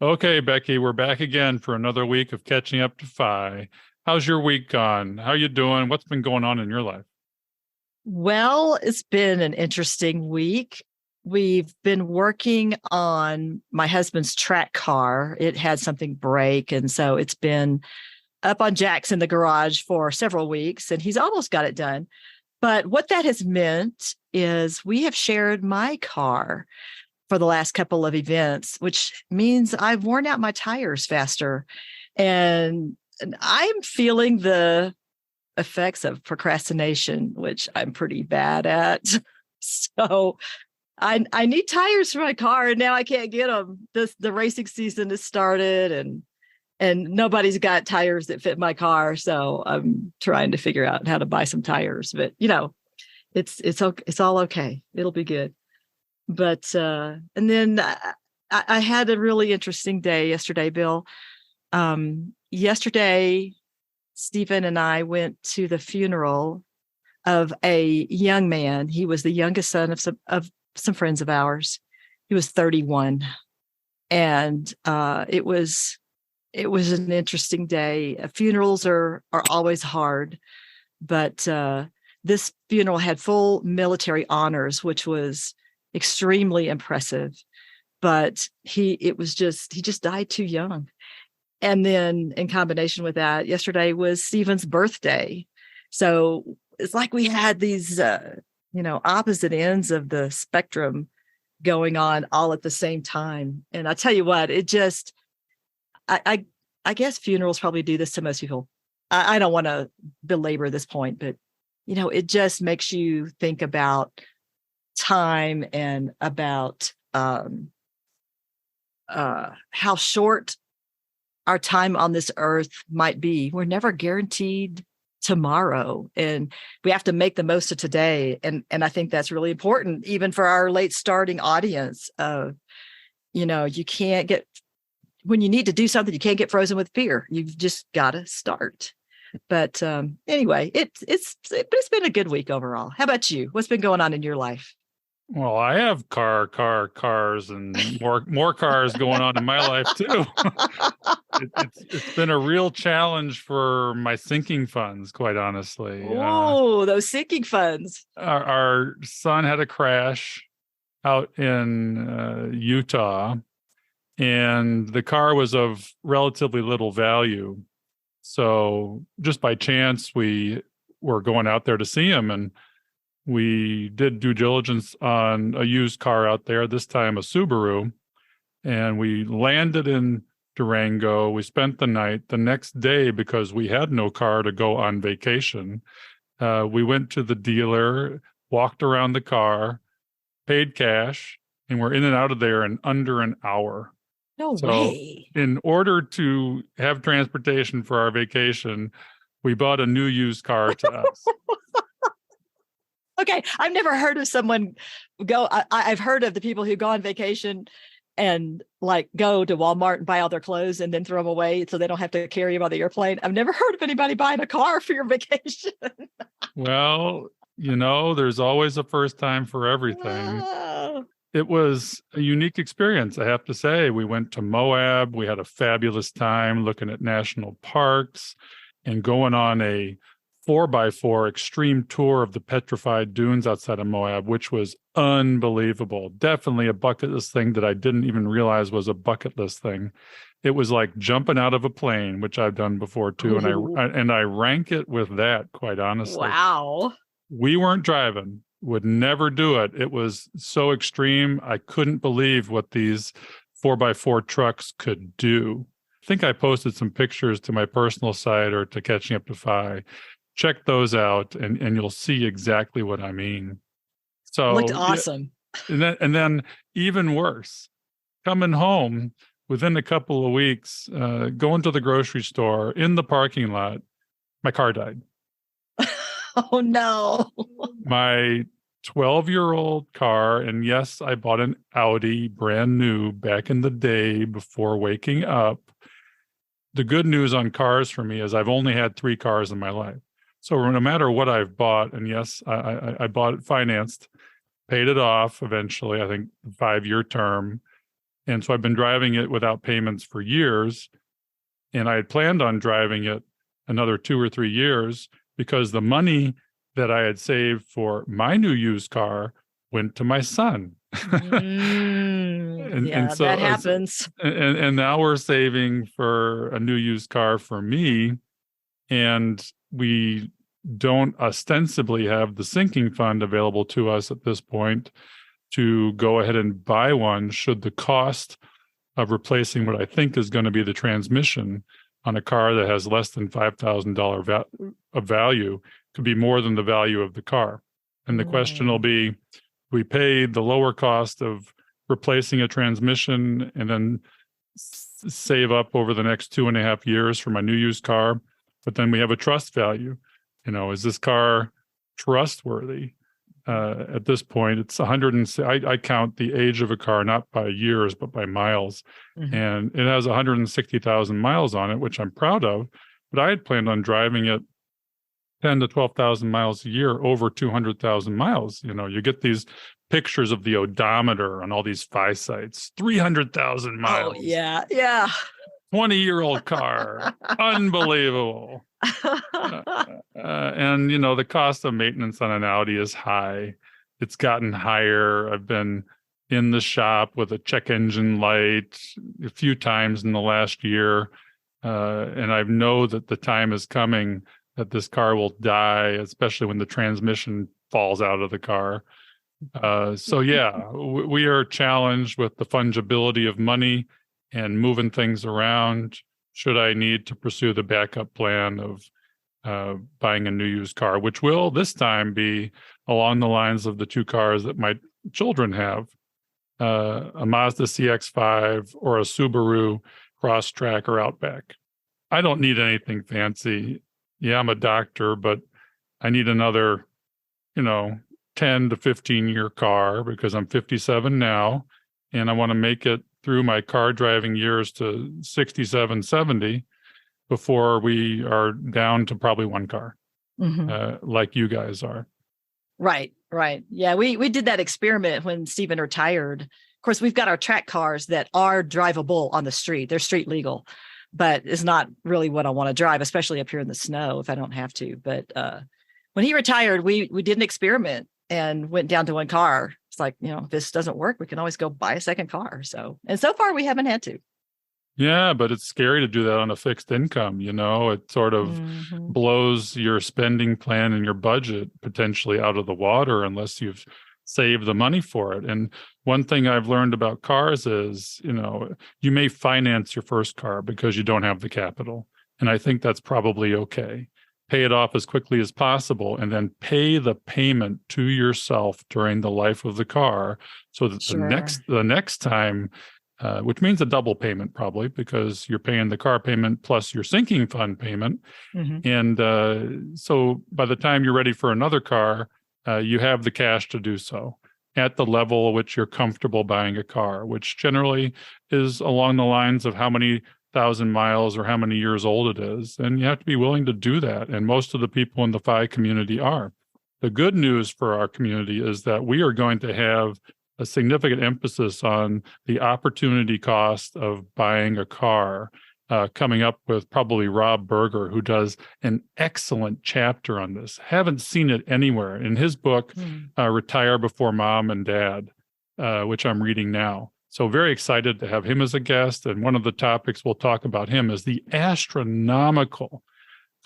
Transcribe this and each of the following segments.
Okay, Becky, we're back again for another week of catching up to Fi. How's your week gone? How you doing? What's been going on in your life? Well, it's been an interesting week. We've been working on my husband's track car. It had something break. And so it's been up on jacks in the garage for several weeks, and he's almost got it done. But what that has meant is we have shared my car for the last couple of events, which means I've worn out my tires faster. And I'm feeling the effects of procrastination, which I'm pretty bad at. So I need tires for my car, and now I can't get them. The racing season has started, and nobody's got tires that fit my car. So I'm trying to figure out how to buy some tires. But it's okay. It's all okay. It'll be good. But and then I had a really interesting day yesterday, Bill. Yesterday, Stephen and I went to the funeral of a young man. He was the youngest son of some friends of ours. He was 31, and it was an interesting day. Funerals are always hard, but this funeral had full military honors, which was extremely impressive. But he just died too young. And then in combination with that, yesterday was Stephen's birthday. So it's like we had these, opposite ends of the spectrum going on all at the same time. And I tell you what, I guess funerals probably do this to most people. I don't want to belabor this point, but, it just makes you think about time and about how short our time on this earth might be. We're never guaranteed tomorrow, and we have to make the most of today. And I think that's really important, even for our late starting audience. You can't get, when you need to do something, you can't get frozen with fear. You've just got to start. But anyway, it's been a good week overall. How about you? What's been going on in your life? Well, I have cars, and more cars going on in my life too. It's been a real challenge for my sinking funds, quite honestly. Oh, those sinking funds. Our son had a crash out in Utah, and the car was of relatively little value. So just by chance, we were going out there to see him, and we did due diligence on a used car out there, this time a Subaru, and we landed in Durango. We spent the night. The next day, because we had no car to go on vacation, we went to the dealer, walked around the car, paid cash, and we're in and out of there in under an hour. No So way. in order to have transportation for our vacation, we bought a new used car to us. Okay, I've never heard of someone go. I've heard of the people who go on vacation and like go to Walmart and buy all their clothes and then throw them away so they don't have to carry them on the airplane. I've never heard of anybody buying a car for your vacation. Well, there's always a first time for everything. Oh, It was a unique experience, I have to say. We went to Moab. We had a fabulous time looking at national parks and going on a 4x4 extreme tour of the petrified dunes outside of Moab, which was unbelievable. Definitely a bucket list thing that I didn't even realize was a bucket list thing. It was like jumping out of a plane, which I've done before too, ooh, and I rank it with that, quite honestly. wow. We weren't driving, would never do it. It was so extreme. I couldn't believe what these 4x4 trucks could do. I think I posted some pictures to my personal site or to Catching Up to Fi. Check those out, and you'll see exactly what I mean. Looked So, yeah, awesome. and then even worse, coming home within a couple of weeks, going to the grocery store in the parking lot, my car died. Oh no. My 12-year-old car, and yes, I bought an Audi brand new back in the day before waking up. The good news on cars for me is I've only had 3 cars in my life. So no matter what I've bought, and yes, I bought it financed, paid it off eventually, I think 5-year term. And so I've been driving it without payments for years. And I had planned on driving it another 2 or 3 years because the money that I had saved for my new used car went to my son. Yeah, So that happens. and now we're saving for a new used car for me, and we don't ostensibly have the sinking fund available to us at this point to go ahead and buy one should the cost of replacing what I think is going to be the transmission on a car that has less than $5,000 of value could be more than the value of the car. And the question will be, we pay the lower cost of replacing a transmission and then save up over the next 2.5 years for my new used car, but then we have a trust value. Is this car trustworthy? At this point, it's 100. I count the age of a car not by years but by miles, and it has 160,000 miles on it, which I'm proud of. But I had planned on driving it 10 to 12,000 miles a year, over 200,000 miles. You get these pictures of the odometer on all these Fi sites, 300,000 miles. Oh yeah. 20-year-old car, unbelievable. And the cost of maintenance on an Audi is high. It's gotten higher. I've been in the shop with a check engine light a few times in the last year, and I know that the time is coming that this car will die, especially when the transmission falls out of the car. So yeah, we are challenged with the fungibility of money and moving things around should I need to pursue the backup plan of buying a new used car, which will this time be along the lines of the 2 cars that my children have, a Mazda CX-5 or a Subaru Crosstrek or Outback. I don't need anything fancy. Yeah, I'm a doctor, but I need another, 10 to 15 year car because I'm 57 now, and I want to make it through my car driving years to 67, 70 before we are down to probably 1 car, like you guys are. Right. Yeah, we did that experiment when Stephen retired. Of course, we've got our track cars that are drivable on the street. They're street legal, but it's not really what I want to drive, especially up here in the snow if I don't have to. But when he retired, we did an experiment and went down to 1 car. It's like, if this doesn't work, we can always go buy a second car. So far we haven't had to. Yeah, but it's scary to do that on a fixed income. It sort of blows your spending plan and your budget potentially out of the water unless you've saved the money for it. And one thing I've learned about cars is, you may finance your first car because you don't have the capital. And I think that's probably okay. Pay it off as quickly as possible and then pay the payment to yourself during the life of the car so that the next time, which means a double payment probably because you're paying the car payment plus your sinking fund payment. And so by the time you're ready for another car, you have the cash to do so at the level at which you're comfortable buying a car, which generally is along the lines of how many 1,000 miles or how many years old it is. And you have to be willing to do that. And most of the people in the Fi community are. The good news for our community is that we are going to have a significant emphasis on the opportunity cost of buying a car, coming up with probably Rob Berger, who does an excellent chapter on this. Haven't seen it anywhere. In his book, Retire Before Mom and Dad, which I'm reading now. So very excited to have him as a guest. And one of the topics we'll talk about him is the astronomical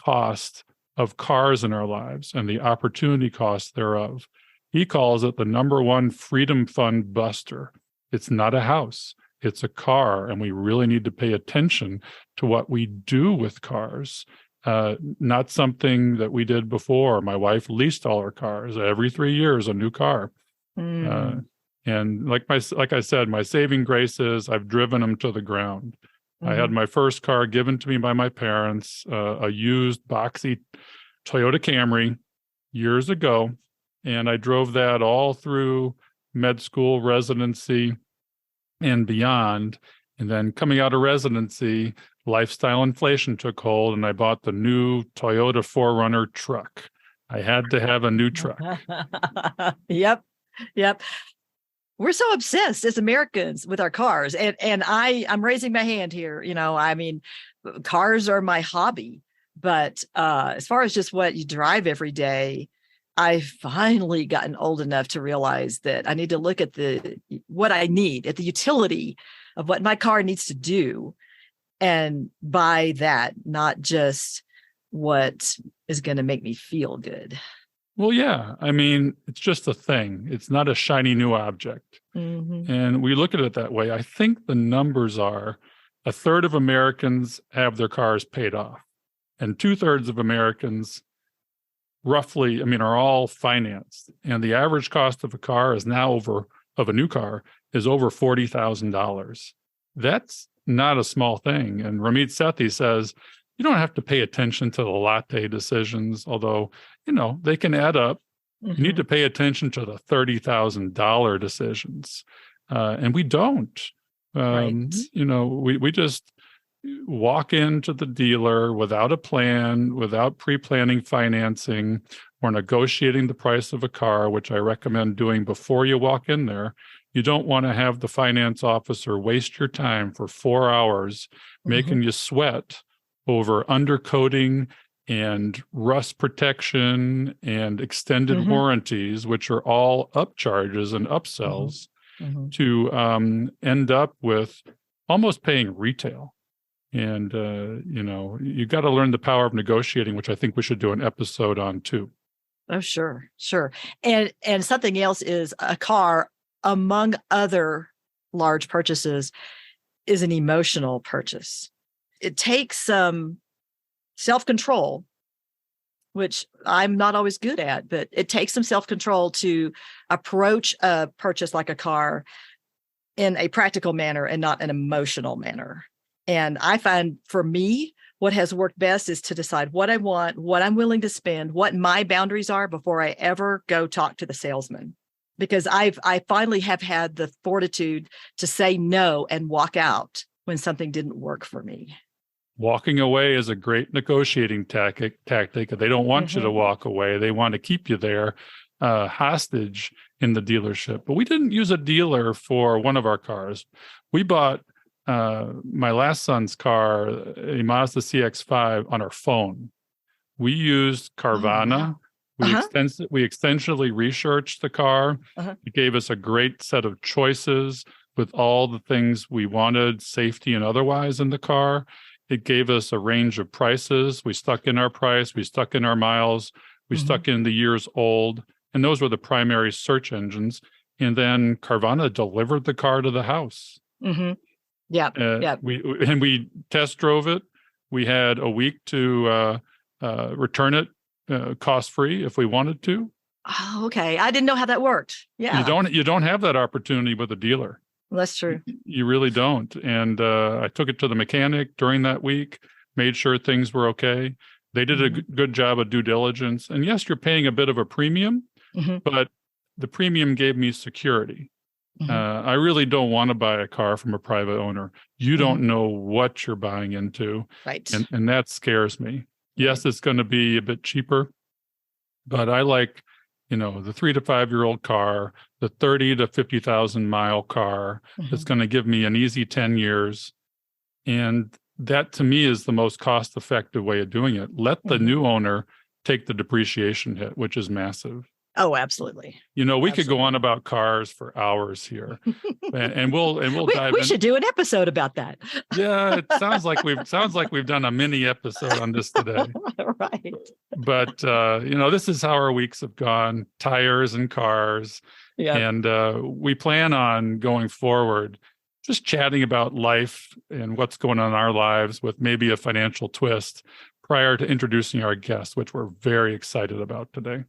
cost of cars in our lives and the opportunity cost thereof. He calls it the number 1 freedom fund buster. It's not a house, it's a car. And we really need to pay attention to what we do with cars. Not something that we did before. My wife leased all her cars. Every 3 years, a new car. And like I said, my saving grace is I've driven them to the ground. I had my first car given to me by my parents, a used boxy Toyota Camry years ago. And I drove that all through med school, residency, and beyond. And then coming out of residency, lifestyle inflation took hold, and I bought the new Toyota 4Runner truck. I had to have a new truck. Yep. we're so obsessed as Americans with our cars. And I'm raising my hand here. I mean, cars are my hobby. But as far as just what you drive every day, I've finally gotten old enough to realize that I need to look at what I need, at the utility of what my car needs to do, and buy that, not just what is going to make me feel good. Well, yeah. I mean, it's just a thing. It's not a shiny new object. Mm-hmm. And we look at it that way. I think the numbers are 1/3 of Americans have their cars paid off, and 2/3 of Americans roughly, are all financed. And the average cost of a car is now of a new car is over $40,000. That's not a small thing. And Ramit Sethi says, you don't have to pay attention to the latte decisions, although, they can add up. Mm-hmm. You need to pay attention to the $30,000 decisions. And we don't. Right. We just walk into the dealer without a plan, without pre-planning financing, or negotiating the price of a car, which I recommend doing before you walk in there. You don't want to have the finance officer waste your time for 4 hours making you sweat over undercoating and rust protection and extended warranties, which are all upcharges and upsells to end up with almost paying retail. And, you got to learn the power of negotiating, which I think we should do an episode on too. Oh, sure. And something else is a car, among other large purchases, is an emotional purchase. It takes some self-control, which I'm not always good at, but it takes some self-control to approach a purchase like a car in a practical manner and not an emotional manner. And I find for me, what has worked best is to decide what I want, what I'm willing to spend, what my boundaries are before I ever go talk to the salesman. Because I finally have had the fortitude to say no and walk out when something didn't work for me. Walking away is a great negotiating tactic. They don't want you to walk away. They want to keep you there hostage in the dealership. But we didn't use a dealer for one of our cars. We bought my last son's car, a Mazda CX-5, on our phone. We used Carvana. We extensively researched the car. It gave us a great set of choices with all the things we wanted, safety and otherwise, in the car. It gave us a range of prices. We stuck in our price. We stuck in our miles. We stuck in the years old. And those were the primary search engines. And then Carvana delivered the car to the house. Yeah. We test drove it. We had a week to return it cost-free if we wanted to. Oh, okay. I didn't know how that worked. Yeah. You don't have that opportunity with a dealer. That's true. You really don't. And I took it to the mechanic during that week, made sure things were okay. They did a good job of due diligence. And yes, you're paying a bit of a premium, but the premium gave me security. I really don't want to buy a car from a private owner. You don't know what you're buying into. Right. And that scares me. Yes, it's going to be a bit cheaper, but I like, the 3 to 5 year old car, the 30 to 50,000 mile car that's going to give me an easy 10 years. And that to me is the most cost effective way of doing it. Let the new owner take the depreciation hit, which is massive. Oh, absolutely. We could go on about cars for hours here, and we'll dive in. We should do an episode about that. Yeah, it sounds like we've done a mini episode on this today. Right. But this is how our weeks have gone: tires and cars. Yeah. And we plan on going forward, just chatting about life and what's going on in our lives with maybe a financial twist prior to introducing our guest, which we're very excited about today.